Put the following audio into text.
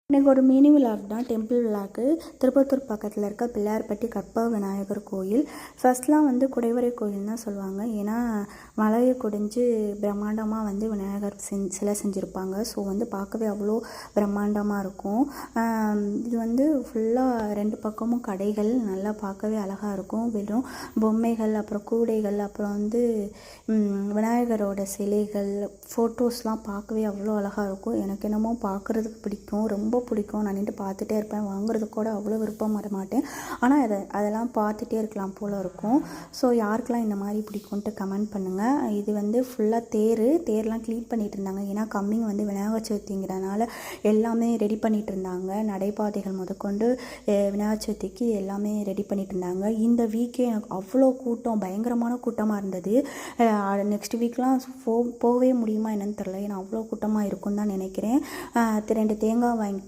இன்றைக்கி ஒரு mini vlog தான், டெம்பிள் விளாக்கு. திருப்பத்தூர் பக்கத்தில் இருக்க பிள்ளையார்பட்டி கற்பக விநாயகர் கோயில். ஃபஸ்ட்லாம் குடைவரை கோயில் தான் சொல்லுவாங்க. ஏன்னா மலையை குடைஞ்சு பிரம்மாண்டமாக விநாயகர் சிலை செஞ்சுருப்பாங்க. ஸோ பார்க்கவே அவ்வளோ பிரம்மாண்டமாக இருக்கும். இது ஃபுல்லாக 2 பக்கமும் கடைகள், நல்லா பார்க்கவே அழகாக இருக்கும். வெறும் பொம்மைகள், அப்புறம் கூடைகள், அப்புறம் விநாயகரோட சிலைகள், ஃபோட்டோஸ்லாம் பார்க்கவே அவ்வளோ அழகாக இருக்கும். எனக்கு என்னமோ பார்க்குறதுக்கு பிடிக்கும், ரொம்ப பிடிக்கும். நான் நின்று பார்த்துட்டே இருப்பேன். வாங்குறதுக்கு கூட அவ்வளோ விருப்பம் வர மாட்டேன். ஆனால் அதெல்லாம் பார்த்துட்டே இருக்கலாம் போல் இருக்கும். ஸோ யாருக்கெல்லாம் இந்த மாதிரி பிடிக்கும்ன்ட்டு கமெண்ட் பண்ணுங்கள். இது ஃபுல்லாக தேர்லாம் க்ளீன் பண்ணிகிட்டு இருந்தாங்க. ஏன்னா கம்மிங் விநாயகர் சதுர்த்திங்கிறனால எல்லாமே ரெடி பண்ணிகிட்டு இருந்தாங்க. நடைபாதைகள் முதற்கொண்டு விநாயகர் சதுர்த்திக்கு எல்லாமே ரெடி பண்ணிகிட்டு இருந்தாங்க. இந்த வீக்கே எனக்கு அவ்வளோ கூட்டம், பயங்கரமான கூட்டமாக இருந்தது. நெக்ஸ்ட் வீக்லாம் போகவே முடியுமா என்னன்னு தெரியல. ஏன்னா அவ்வளோ கூட்டமாக இருக்கும்னு தான் நினைக்கிறேன். 2 தேங்காய் வாங்கிட்டு